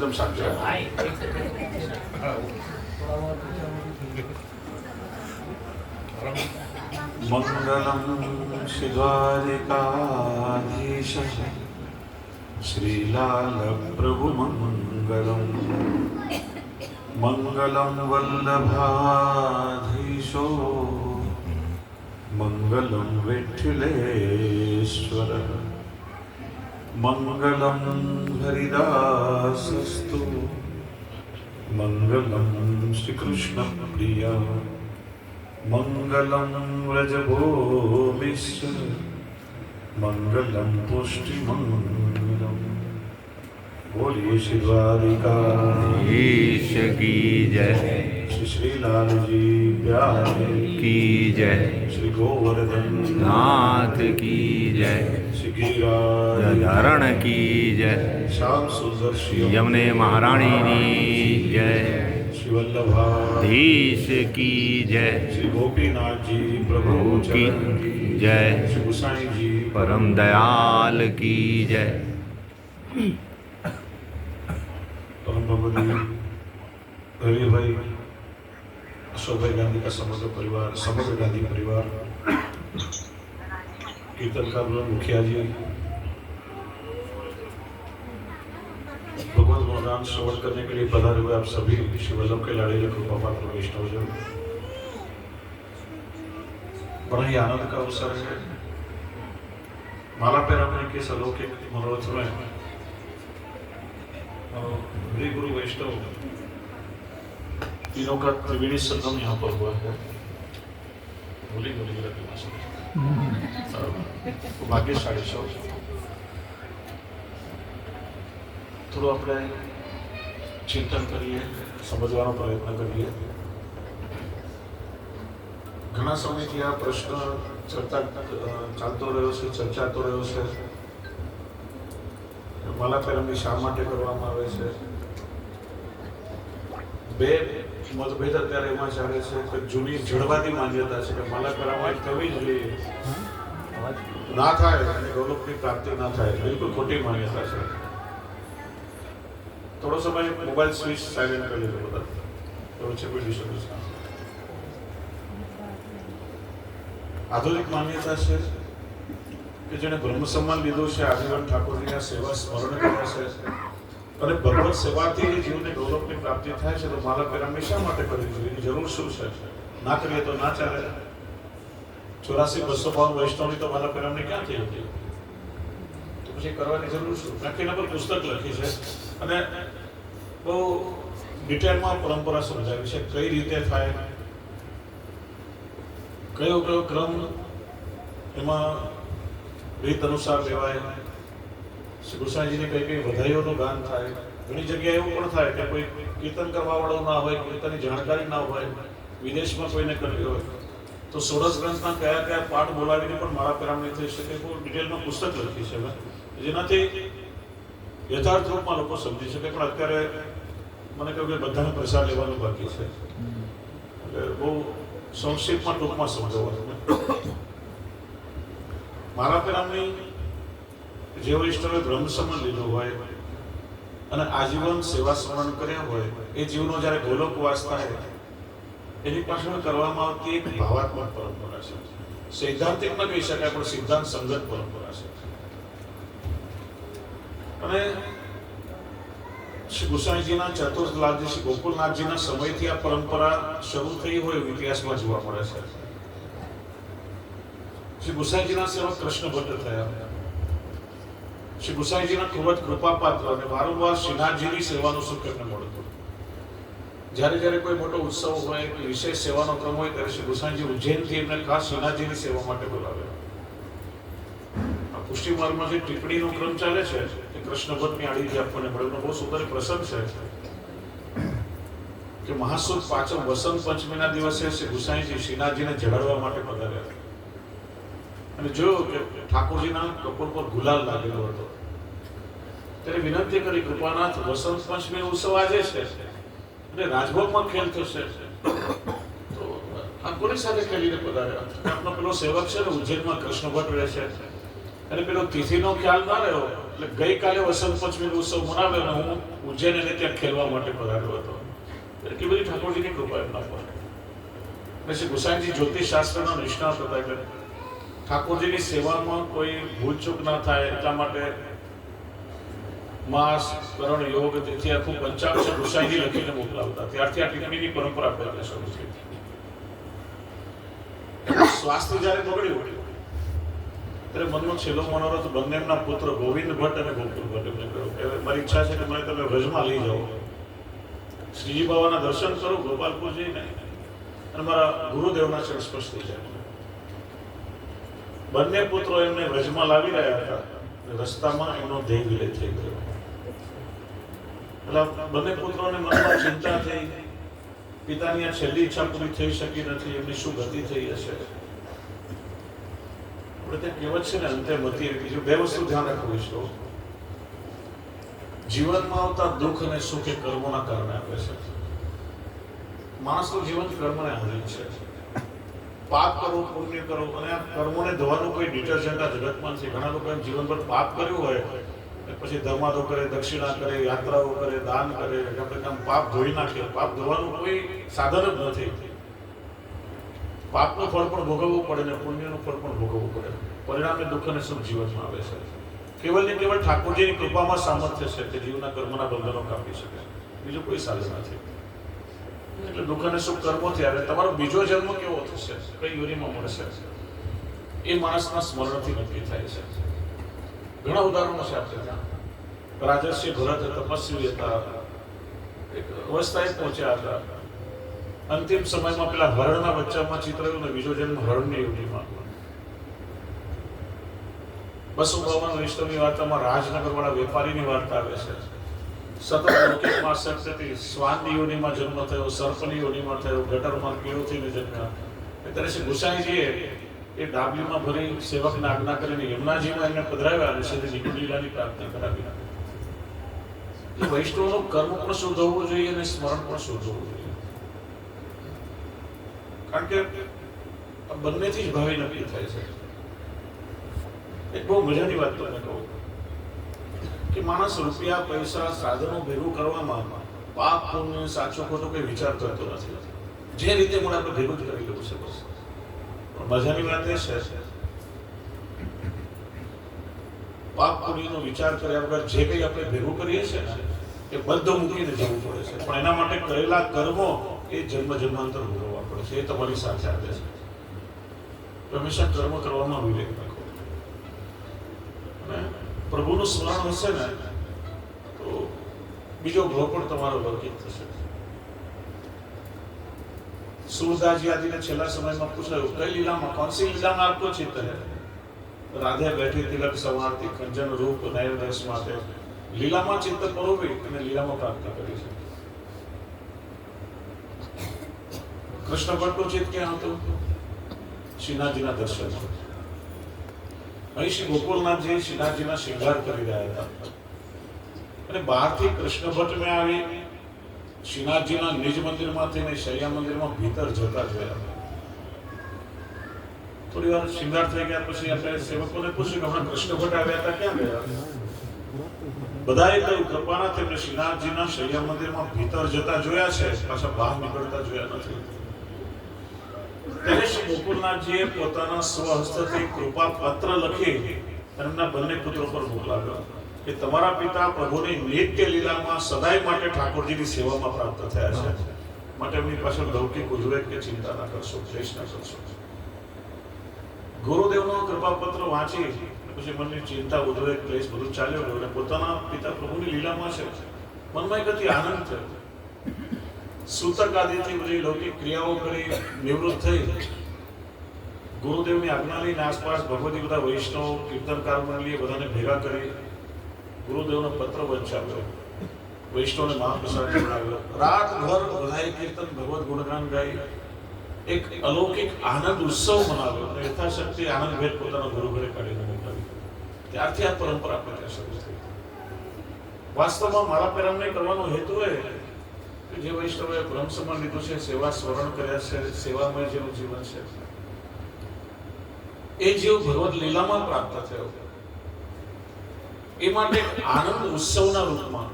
एकदम शांत मंगलम शिवारिकाधीश श्रीलाल प्रभु मंगलम मंगलम वल्लभाधीशो मंगलम विठ्ठलेश्वर मंगलम हरिदासस्तु मंगलम श्रीकृष्ण प्रिया मंगलम व्रजभूमिश्च मंगलम पुष्टिमंगलम। बोलिए श्री द्वारिकाधीश की जय, श्री श्रीलाल जी प्यारे की जय, श्री गोवर्धन नाथ की जय, श्री गिरिराज धारण की जय, श्याम सुंदर श्री यमुने महारानी की जय, श्री वल्लभाधीश की जय, श्री गोपीनाथ जी प्रभु की की जय, श्री गुसाई जी परम दयाल की जय। परम भगवती रवि भाई अशोक भाई गांधी का समग्र गांधी परिवार कीर्तनकार मुखिया जी भगवत गुणगान श्रवण करने के लिए पधारे हुए आप सभी श्री वल्लभ के लाड़ेले कृपा पात्र वैष्णवजन, बड़ा ही आनंद का अवसर है। माला पैरामणि के इस अलौकिक मनोरथ में गुरु वैष्णव तीनों का त्रिवेणी संगम यहाँ पर हुआ है। बोली भाग्यशाળી છો। થોડું આપણે ચિંતન કરીએ, સમજવાનો પ્રયત્ન કરીએ। ઘણા સમયથી આ પ્રશ્ન ચાલતો રહ્યો છે, ચર્ચાતો રહ્યો છે। માલા પેરામણી શા માટે કરવામાં આવે છે? બે મતભેદ અત્યારે એમાં ચાલે છે કે જૂની જડવાદી માન્યતા છે કે માલા પેરામણી થવી જ જોઈએ, ના થાય અને ગૌરવની પ્રાપ્તિ ના થાય, બિલકુલ ખોટી માન્યતા છે। થોડો સમય મોબાઈલ સ્વિચ સાયલેન્ટ કરી લેજો બધા, તો વચ્ચે કોઈ ડિસ્ટર્બન્સ ના થાય। આધુનિક માન્યતા છે કે જેને બ્રહ્મ સન્માન લીધું છે, આજીવન ઠાકોરજીના સેવા સ્મરણ કર્યા છે અને ભગવત સેવાથી જીવને ગૌરવની પ્રાપ્તિ થાય છે, તો માલા પેરામણી શા માટે કરવી જોઈએ? એની જરૂર શું છે? ના કરીએ તો ના ચાલે। 84,252 વૈષ્ણવની તો માલા પેરામણી ક્યાં થઈ હતી? તો પછી કરવાની જરૂર શું? એના પર પુસ્તક લખી છે અને બહુ ડિટેલમાં પરંપરા સમજાવી છે, કઈ રીતે થાય, કયો કયો ક્રમ એમાં રીત અનુસાર લેવાય। શ્રી ગુસાઈજીને કઈ કઈ વધાઈઓનું ગાન થાય। ઘણી જગ્યાએ એવું પણ થાય કે કોઈ કીર્તન કરવા વાળો ના હોય, કીર્તનની જાણકારી ના હોય, વિદેશમાં કોઈને કરવી હોય, તો 16 ગ્રંથના કયા કયા પાઠ બોલાવીને પણ માળા પેરામણી થઈ શકે। બહુ ડિટેલમાં પુસ્તક લખી છે જેનાથી યથાર્થ રૂપમાં લોકો સમજી શકે। પણ અત્યારે મને કહ્યું કે બધાને પ્રસાદ લેવાનું બાકી છે, એટલે બહુ સંક્ષિપ્તમાં ટૂંકમાં સમજાવવાનું। માળા પેરામણી જે વૈષ્ણવે બ્રહ્મ સન્માન લીધું હોય અને આજીવન સેવા સ્મરણ કર્યા હોય, એ જીવનો જ્યારે ગોલોકવાસ થાય એની પાછળ કરવામાં આવતી એક ભાવાત્મક પરંપરા છે। સૈદ્ધાંતિક ન કહી શકાય પણ સિદ્ધાંત સંગત પરંપરા છે। અને શ્રી ગુસાઈજીના ચતુર્લાલજી શ્રી ગોકુલનાથજીના સમયથી આ પરંપરા શરૂ થઈ હોય એવું ઇતિહાસમાં જોવા મળે છે। શ્રી ગુસાઈજીના સેવક કૃષ્ણ ભટ્ટ થયા। શ્રી ગુસાઈજીના ખૂબ જ કૃપાપાત્ર અને વારંવાર શ્રીનાથજીની સેવાનું સુખ એમને મળતું। જ્યારે જ્યારે કોઈ મોટો ઉત્સવ હોય કે વિશેષ સેવાનો ક્રમ હોય ત્યારે શ્રી ગુસાઈજી ઉજ્જૈનથી એમને ખાસ શ્રીનાથજીની સેવા માટે બોલાવ્યા। આ પુષ્ટિ માર્ગમાં જે ટિપ્પણીનો ક્રમ ચાલે છે એ કૃષ્ણ ભટ્ટની આડીથી આપણને મળ્યો। બહુ સુંદર પ્રસંગ છે કે મહાસુદ પાંચમ વસંત પંચમીના દિવસે શ્રી ગુસાઈજી શ્રીનાથજીને જગાડવા માટે પધાર્યા અને જોયું કે ઠાકોરજીના કપોળ પર ગુલાલ લાગેલો હતો। ત્યારે વિનંતી કરી, કૃપાનાથ, વસંત પંચમી ઉત્સવ આજે છે અને રાજભોગમાં ખેલ થશે, તો આ કોની સાથે ખેલીને પધાર્યા? આપનો પેલો સેવક છે ને ઉજ્જૈનમાં કૃષ્ણ ભટ્ટ રહે છે, અને પેલો તિથિનો ખ્યાલ ના રહ્યો એટલે ગઈકાલે વસંત પંચમીનો ઉત્સવ મનાવ્યો અને હું ઉજ્જૈન એને ત્યાં ખેલવા માટે પધાર્યો હતો. એટલે કે બધી ઠાકોરજીની કૃપા એમના પર. અને શ્રી ગુસાઈજી જ્યોતિષ શાસ્ત્રના નિષ્ણાત હતા એટલે ઠાકોરજીની સેવામાં કોઈ ભૂલચૂક ના થાય એટલા માટે માસ કરણ યોગ તેથી આખું પંચાક્ષર ગુસાઈજી લખીને મોકલાવતા. ત્યારથી આ ટિપ્પણીની પરંપરા પહેલા શરૂ થઈ. સ્વાસ્થ્ય જ્યારે બગડ્યું ત્યારે મનનો છેલ્લો મનોરથ બંને એમના પુત્ર ગોવિંદ ભટ્ટ અને ગોકુલ ભટ્ટ એમને કહ્યું કે મારી ઈચ્છા છે કે મને તમે વ્રજમાં લઈ જાઓ, શ્રીજી બાબાના દર્શન કરો ગોપાલપુર જઈને અને મારા ગુરુદેવના ચરણ સ્પર્શ થઈ જાય. બંને પુત્રો એમને વ્રજમાં લાવી રહ્યા હતા. રસ્તામાં એમનો દેહ વિલય થઈ ગયો. એટલે બંને પુત્રોને મનમાં ચિંતા થઈ, પિતાની આ છેલ્લી ઈચ્છા પૂરી થઈ શકી નથી, એમની શું ગતિ થઈ હશે. આપણે ત્યાં કહેવત છે ને અંતે મતી બીજું બે વસ્તુ ધ્યાન રાખવું છે. જીવનમાં આવતા દુઃખ અને સુખ એ કર્મોના કારણે આવે છે. માણસનું જીવન કર્મને આધીન છે. પાપ કરો પુણ્ય કરો અને આ કર્મોને ધોવાનું કોઈ ડિટર્જન્ટ આ જગતમાં છે. ઘણા લોકો જીવનભર પાપ કર્યું હોય પછી ધર્માદો કરે, દક્ષિણા કરે, યાત્રાઓ કરે, દાન કરે, આપણે આમ પાપ ધોઈ નાખે. પાપ ધોવાનું કોઈ સાધન જ નથી. પાપનું ફળ પણ ભોગવવું પડે ને પુણ્યનું ફળ પણ ભોગવવું પડે. પરિણામે દુઃખ અને સુખ જીવનમાં આવે છે. કેવલ ને કેવલ ઠાકોરજીની કૃપામાં સામર્થ્ય છે કે જીવના કર્મના બંધનો કાપી શકે, બીજું કોઈ સાધન નથી. એટલે દુઃખ અને સુખ કર્મોથી આવે. તમારો બીજો જન્મ કેવો થશે, કઈ યોનિમાં મળશે, એ માણસના સ્મરણથી નક્કી થાય છે. ઘણા ઉદાહરણો છે આપણે ત્યાં. રાજર્ષિ ભરત તપસ્વી હતા, એક અવસ્થાએ પહોંચ્યા હતા. અંતિમ સમયમાં પેલા હરણના બચ્ચામાં ચિતરાયું ને બીજો જન્મ હરણની યોનિમાં. વસુબાવન વૈષ્ણવની વાર્તામાં રાજનગર વાળા વેપારીની વાર્તા આવે છે. સતત લૌકિકમાં આસક્તિથી શ્વાનની યોનિમાં જન્મ થયો, સર્પની યોનિમાં થયો, ગટરમાં કીડો થઈને જન્મ્યા. ત્યારે શ્રી ગુસાઈજીએ એ ડાબલીમાં ભરી સેવકને આજ્ઞા કરીને યમુનાજીમાં એમને પધરાવ્યા અને સીધી નિકુંજ લીલાની પ્રાર્થના કરાવી. વૈષ્ણવનું કર્મ પણ શુદ્ધ હોવું જોઈએ અને સ્મરણ પણ શુદ્ધ હોવું જોઈએ. કારણ કે બંનેથી જ ભાવિ નક્કી થાય છે. એક બહુ મજાની વાત તમને કહું કે માણસ રૂપિયા પૈસા સાધનો ભેગું કરવામાં પાપ પુણ્ય સાચો ખોટો કોઈ વિચાર કરતો નથી. જે રીતે મને આપણે ભેગું જ કરી લેવું છે બસ. પણ મજાની વાત એ છે પાપ પુણ્યનો વિચાર કર્યા વગર જે કંઈ આપણે ભેગું કરીએ છીએ ને એ બધું મૂકીને જવું પડે છે. પણ એના માટે કરેલા કર્મો એ જન્મ જન્માંતર ભોગવવા પડે છે. એ તમારી સાથે આવે છે. હંમેશા કર્મ કરવામાં વિવેક રાખો. પ્રભુનું સ્મરણ હશે ને તો બીજો ભાવ પણ તમારો વર્ગિત થશે. સુરદાસજી આદિને છેલ્લા સમયમાં પૂછાયું કઈ લીલામાં, कौन सी લીલા में आपको चित्त है? રાધે બેઠી તિલક સવારતી કંજન રૂપ નયન રસ માટે લીલામાં ચિત્ત પરોવી અને લીલામાં પ્રાર્થના કરી છે. કૃષ્ણ ભટ્ટનું ચિત્ત ક્યાં હતું? શ્રીનાથજીના દર્શન. અહીં શ્રી ગોકુલનાથજી શ્રીનાથજીના શૃંગાર કરી રહ્યા હતા અને બહારથી કૃષ્ણ ભટ્ટ મેં આવી શ્રીનાથજીના નિજ મંદિરમાંથી ને શૈયા મંદિરમાં ભીતર જતા જોયા. થોડી વાર શૃંગાર થઈ ગયા પછી આપણે સેવકોને પૂછ્યું કે હમણાં કૃષ્ણ ભટ્ટ આવ્યા હતા, ક્યાં ગયા? બધાએ કહ્યું કૃપાના તેમને શ્રીનાથજીના શૈયા મંદિરમાં ભીતર જતા જોયા છે, પાછા બહાર નીકળતા જોયા નથી. ત્યારે શ્રી ગોકુલનાથજીએ પોતાના સ્વહસ્તથી કૃપા પત્ર લખી એમના બંને પુત્રો પર મોકલાવ્યો કે તમારા પિતા પ્રભુની નિત્ય લીલામાં સદાય માટે ઠાકોરજીની સેવામાં પ્રાપ્ત થયા છે, માટે એમની પાછળ લૌકિક ઉદ્વેગ કે ચિંતા ના કરશો, ક્લેશ ના કરશો. ગુરુદેવનો કૃપાપત્ર વાંચી પછી મનની ચિંતા ઉદ્વેગ ક્લેશ બધું ચાલ્યો ગયો અને પોતાના પિતા પ્રભુની લીલામાં છે મનમાં એક અતિ આનંદ થયો. સૂતક આદિથી બધી લૌકિક ક્રિયાઓ કરી નિવૃત્ત થઈ ગુરુદેવની આજ્ઞા લઈને આસપાસ ભગવતી બધા વૈષ્ણવ કીર્તનકાર મંડળીએ બધાને ભેગા કરી ગુરુદેવનો પત્ર વંચાવ્યો, વૈષ્ણવને મહાપ્રસાદ ચડાવ્યો. રાતભર બધાએ કીર્તન ભગવત ગુણગાન ગાઈ એક અલૌકિક આનંદ ઉત્સવ મનાવ્યો અને યથાશક્તિ આનંદ ભેદ પોતાના ગુરુ ઘરે કાઢીને મોકલાવી. ત્યારથી આ પરંપરા આપણે ત્યાં શરૂ થઈ. વાસ્તવમાં મારા પ્રેરણને કરવાનો હેતુ એ જે વૈષ્ણવોએ બ્રહ્મ સમાન લીધું છે, સેવા સ્મરણ કર્યા છે, સેવામય જેવું જીવન છે, એ જીવ ભગવત લીલામાં પ્રાપ્ત થયો. એ માટે આનંદ ઉત્સવના રૂપમાં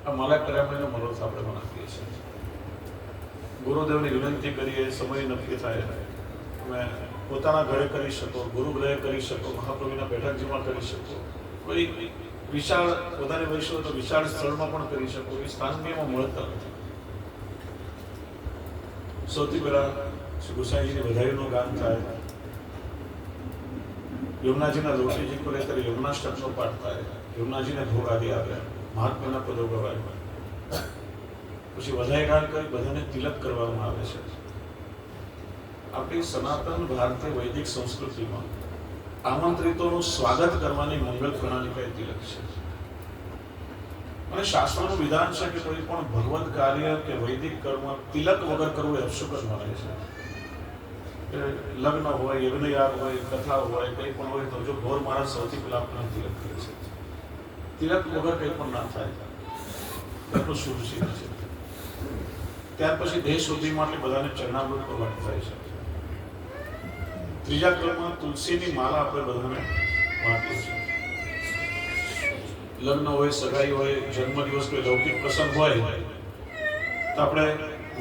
આ માલા પરામણીનો મનોરથ આપણે મનાવીએ છીએ. ગુરુદેવની વિનંતી કરીએ, સમય નક્કી થાય, તમે પોતાના ઘરે કરી શકો, ગુરુગ્રહે કરી શકો, મહાપ્રભુના બેઠકજીમાં કરી શકો, કોઈ વિશાળ વધારે વૈશ્વ તો વિશાળ સ્થળમાં પણ કરી શકો. એ સ્થાનીયમાં મળતા નથી. સૌથી પહેલા શ્રી ગુસાઈજીની વધારીનું ગાન થાય, યમુનાજીના લોટીજી ખોલે ત્યારે યમુનાષ્ટકનો પાઠ થાય, યમુનાજીને ભોગ આદિ આવે, મહાત્માના પદો ગવાય, પછી વધાઈ ગાન કરી બધાને તિલક કરવામાં આવે છે. આપણી સનાતન ભારતીય વૈદિક સંસ્કૃતિમાં આમંત્રિતોનું સ્વાગત કરવાની મંગલ પ્રણાલિકા તિલક છે. અને શાસ્ત્રોનું વિધાન છે કે કોઈ પણ ભગવત કાર્ય કે વૈદિક કર્મ તિલક વગર કરવું એ અપશુકન મનાય છે. લગ્ન હોય, યજ્ઞયાગ હોય, કથા હોય, કંઈ પણ હોય તો જો ગોર મહારાજ સૌથી પહેલા આપણને તિલક કરે છે. તિલક વગર કંઈ પણ ના થાય, એટલું શુભ છે. ત્યાર પછી દેહ શુદ્ધિ માટે બધાને ચરણામૃત પ્રવાહ થાય છે. ત્રીજા ક્રમમાં તુલસીની માળા આપણે બધાને વાંટીએ છીએ. લગ્ન હોય, સગાઈ હોય, જન્મદિવસ કોઈ લૌકિક પ્રસંગ હોય તો આપણે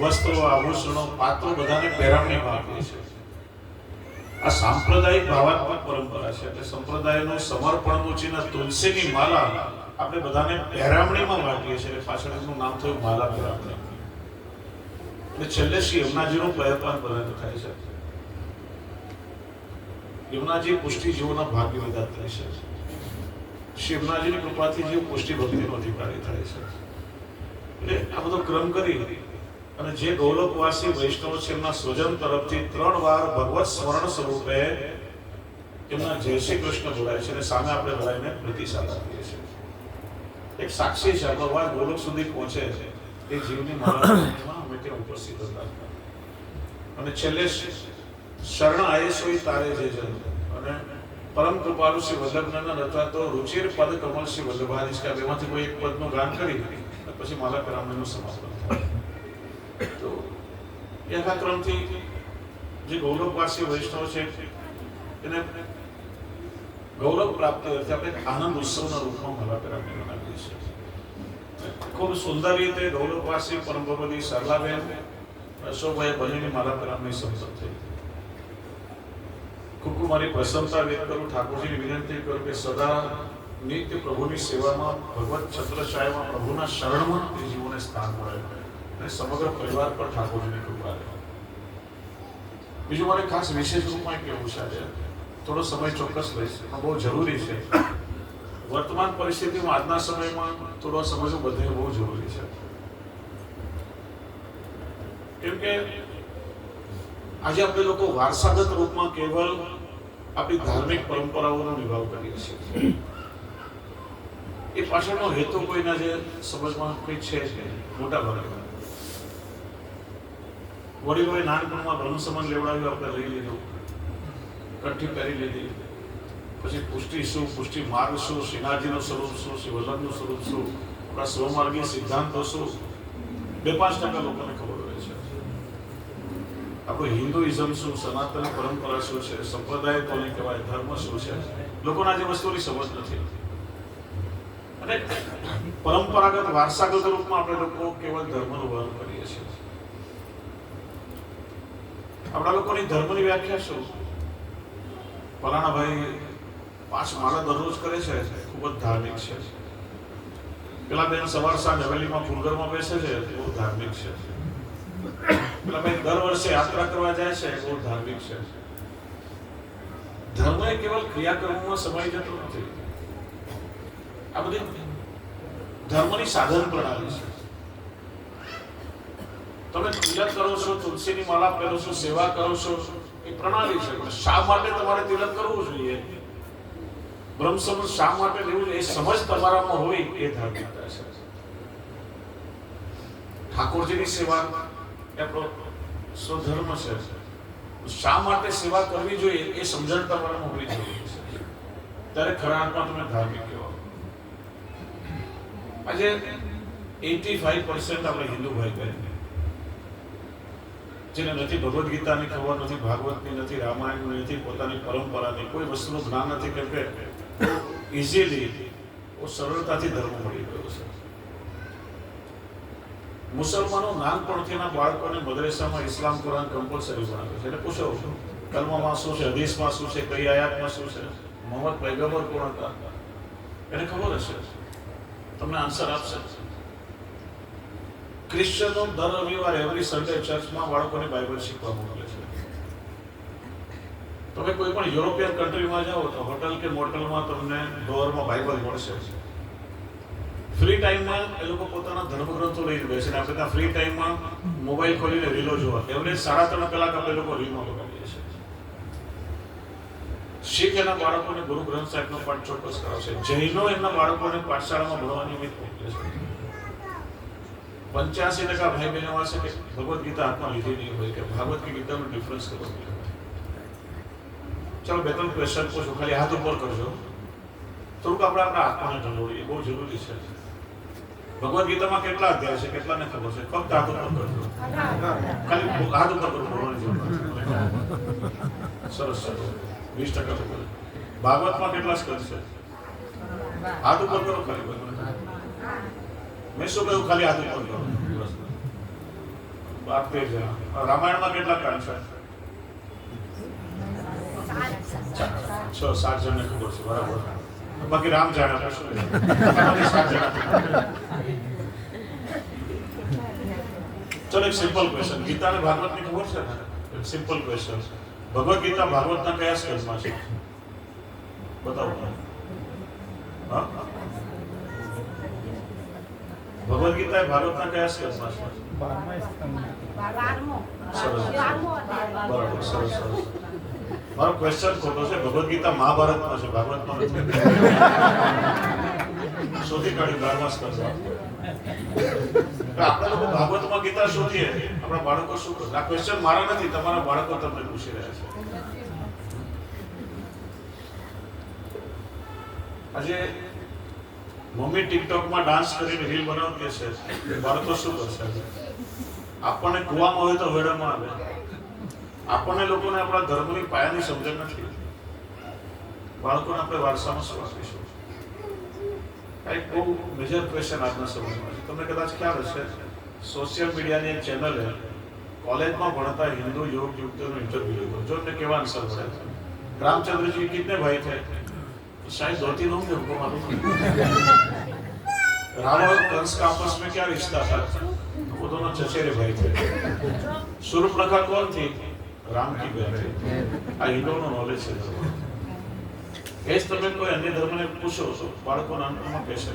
વસ્ત્રો, આભૂષણો, પાત્રો બધાને પહેરામણીમાં આપીએ છીએ. આ સાંપ્રદાયિક ભાવાત્મક પરંપરા છે. એટલે સંપ્રદાયનું સમર્પણનું ચિહ્ન તુલસીની માળા આપણે બધાને પહેરામણીમાં વાંટીએ છીએ. પાછળ એનું નામ થયું માલા પહેરામણી. એટલે છેલ્લે શ્રી યમુનાજીનું પ્રયત્ન બધાને થાય છે. યમુનાજી પુષ્ટિ જીવોના ભાગ્ય વિધાતા છે. શ્રી યમુનાજીની કૃપાથી જીવ પુષ્ટિ ભક્તિનો અધિકારી થાય છે. એટલે આ બધો ક્રમ કરી અને જે ગૌલોકવાસી વૈષ્ણવ છે એમના સ્વજન તરફથી 3 વાર ભગવત સ્મરણ સ્વરૂપે એમના જય શ્રી કૃષ્ણ બોલાય છે અને સામે આપણે બોલાવીને પ્રતિસાદ આપીએ છીએ. એક સાક્ષી છે, આપણો અવાજ ગોલોક સુધી પહોંચે છે એ જીવની માળામાં અમે ત્યાં ઉપસ્થિત હતા. અને છેલ્લે શરણ આયે સોઈ તારે જે જન અને પરમ કૃપાલુ શ્રી વલ્લભનંદન અથવા તો રુચિર પદ કમલ શ્રી વલ્લભાધીશ કે બેમાંથી કોઈ એક પદનું ગાન કરી પછી માલા પરામણીનું સમાપન થાય. તો એ આખા ક્રમથી જે ગૌરવવાસી વૈષ્ણવ છે એને ગૌરવ પ્રાપ્ત અર્થે આપણે આનંદ ઉત્સવના રૂપમાં માલા પરામણી મનાવીએ છીએ. ખૂબ સુંદર રીતે ગૌરવવાસી પરમ ભગવતી સરલાબેન અશોકભાઈ બંનેની માલા પરામણી સંપન્ન થઈ. ખૂબ મારી પ્રશંસા વ્યક્ત કરું, ઠાકોરજીની વિનંતી કરું કે સદા નિત્ય પ્રભુની સેવામાં, ભગવત છત્રછાયામાં, પ્રભુના શરણમાં એ જીવોને સ્થાન મળે અને સમગ્ર પરિવાર પર ઠાકોરજીની કૃપા રહે. બીજું મારે ખાસ વિશેષ રૂપમાં કહેવું છે, થોડો સમય ચોક્કસ લઈશ પણ બહુ જરૂરી છે. વર્તમાન પરિસ્થિતિમાં આજના સમયમાં થોડો સમજવું બધે બહુ જરૂરી છે. કેમ કે આજે આપણે લોકો વારસાગત રૂપમાં કેવલ આપણી ધાર્મિક પરંપરાઓનો નિભાવ કરીએ છીએ. એ પાછળનો હેતુ કોઈના જે સમજમાં કોઈ છે જ નહીં. મોટા ભાગે વડીલોએ નાનપણમાં બ્રહ્મ સમાન લેવડાવ્યું, આપણે લઈ લીધું, કંઠી પહેરી લીધી, પછી પુષ્ટિ શું, પુષ્ટિ માર્ગ શું, શ્રીનાથજીનું સ્વરૂપ શું, શ્રી વલ્લભનું સ્વરૂપ શું, આપણા સ્વમાર્ગીય સિદ્ધાંતો શું, 2-5% લોકોને ખબર હોય છે. આપણું હિન્દુઇઝમ શું, સનાતન પરંપરા શું છે, સંપ્રદાય કોને કહેવાય, ધર્મ શું છે, લોકોને આજે વસ્તુની સમજ નથી. અને પરંપરાગત વારસાગત રૂપમાં આપણે લોકો કેવળ ધર્મનું વહન કરીએ છીએ. આપણા લોકોની ધર્મની વ્યાખ્યા શું? ફલાણા ભાઈ 5 માળા દરરોજ કરે છે, ખૂબ જ ધાર્મિક છે. પેલા બેન સવાર સાંજ હવેલીમાં ફૂલગરમાં બેસે છે, બહુ ધાર્મિક છે. પેલા ભાઈ દર વર્ષે યાત્રા કરવા જાય છે, બહુ ધાર્મિક છે. ધર્મ એ કેવલ ક્રિયાકર્મમાં સમાઈ જતો નથી. આ બધી ધર્મની સાધન પ્રણાલી છે. તમે તિલક કરો છો, તુલસીની માળા પહેરો છો, સેવા કરો છો, એ પ્રણાલી છે. શા માટે તમારે તિલક કરવું જોઈએ, બ્રહ્મ સમજ શા માટે લેવું જોઈએ, એ સમજ તમારામાં હોય એ ધાર્મિકતા છે. ઠાકોરજીની સેવા એ આપણો સ્વધર્મ છે. શા માટે સેવા કરવી જોઈએ એ સમજણ તમારામાં હોવી જરૂરી છે. ત્યારે ખરા અર્થમાં તમે ધાર્મિક કહેવાય. આજે 85% આપણે હિન્દુ ભાઈ બહેન જેને નથી ભગવદ્ ગીતાની ખબર, નથી ભાગવતની, નથી રામાયણની, નથી પોતાની પરંપરાની કોઈ વસ્તુનું જ્ઞાન નથી. કેમ કે ઇઝીલી બહુ સરળતાથી ધર્મ મળી ગયો છે. મુસલમાનો નાનપણથી બાળકોને મદ્રેસામાં ઇસ્લામ કુરાન કમ્પલસરી ભણાવે છે. એટલે પૂછો કલમામાં શું છે, હદીસમાં શું છે, કઈ આયાતમાં શું છે, મોહમ્મદ પૈગંબર કોણ હતા, એને ખબર હશે, તમને આન્સર આપશે. ક્રિશ્ચનો દર રવિવારે એવરી સન્ડે ચર્ચમાં બાળકોને બાઇબલ શીખવા મોકલે છે. તમે કોઈ પણ યુરોપિયન કન્ટ્રીમાં જાઓ તો હોટલ કે મોટલમાં તમને ડોરમાં બાઇબલ મળશે. ફ્રી ટાઈમમાં એ લોકો પોતાના ધર્મગ્રંથો લઈને બેસે ને આપણે ત્યાં ફ્રી ટાઈમમાં મોબાઈલ ખોલીને રીલો જોવા. એવરેજ 3.5 કલાક આપણે લોકો રીલમાં બગાડીએ છીએ. શીખ એના બાળકોને ગુરુ ગ્રંથ સાહેબનો પાઠ ચોક્કસ કરાવશે. જૈનો એમના બાળકોને પાઠશાળામાં ભણવાની નિમિત્ત મોકલે છે. 85% ભાઈ બહેનો હશે કે ભગવદ્ ગીતા હાથમાં લીધી નહીં હોય કે ભાગવત કે ગીતાનો ડિફરન્સ ખબર નહીં હોય. ચાલો 2-3 ક્વેશ્ચન પૂછો, ખાલી હાથ ઉપર કરજો. થોડુંક આપણે આપણા આત્માને ઢંઢોળીએ, બહુ જરૂરી છે. ભગવદ્ ગીતામાં કેટલા અધ્યાય છે, કેટલાને ખબર છે? ફક્ત હાથ ઉપર કરજો, ખાલી હાથ ઉપર કરો, બોલવાની જરૂર નથી. સરસ સરસ, 20% ઉપર. ભાગવતમાં કેટલા સ્કંદ છે? હાથ ઉપર કરો ખાલી. મેં શું કહ્યું? ખાલી હાથ ઉપર કરો. 12-13 જણા. રામાયણમાં કેટલા કાંડ છે? 6-7 જણને ખબર છે, બરાબર. બાકી રામ જાણે આપણે શું? 7 જણા. ચલો એક સિમ્પલ ક્વેશ્ચન, ગીતા અને ભાગવતની ખબર છે ને? એક સિમ્પલ ક્વેશ્ચન, ભગવદ ગીતા ભાગવતના કયા સ્કંદમાં છે? બતાવો. હા, ભગવદ ગીતા એ ભાગવતના કયા સ્કંદમાં છે? 12મો. સરસ, બરાબર, સરસ સરસ. મારો ક્વેશ્ચન ખોટો છે. ભગવદ ગીતા મહાભારતમાં છે, ભાગવતમાં નથી. શોધી કાઢ્યું 12મા સ્કંદમાં. આપણે લોકો ભાગવતમાં ગીતા શોધીએ, આપણા બાળકો શું કરે? આ ક્વેશ્ચન મારા નથી, તમારા બાળકો તમને પૂછી રહ્યા છે. આજે મમ્મી ટિકટોકમાં ડાન્સ કરીને રીલ બનાવતી હશે, બાળકો શું કરશે? આપણને કુવામાં હોય તો વેડામાં આવે. આપણને લોકોને આપણા ધર્મની પાયાની સમજણ નથી. બાળકોને આપણે વારસામાં શું આપીશું? એક બહુ મેજર ક્વેશ્ચન આજના સમયમાં છે. તમને કદાચ ખ્યાલ હશે, સોશિયલ મીડિયાની એક ચેનલે કોલેજમાં ભણતા હિન્દુ યુવક યુવતીઓનો ઇન્ટરવ્યુ લીધો. જો એમને કેવા આન્સર મળ્યા. रामचंद्र जी कितने भाई थे? तो शायद 2-3 होंगे, हमको मालूम नहीं. रावण और कंस का आपस में क्या रिश्ता था? वो दोनों चचेरे भाई थे. शूर्पणखा कौन थी? राम की बहन थी. आ हिंदुओं नॉलेज है. એ જ તમે કોઈ અન્ય ધર્મને પૂછો છો, બાળકો નાનપણમાં કહેશે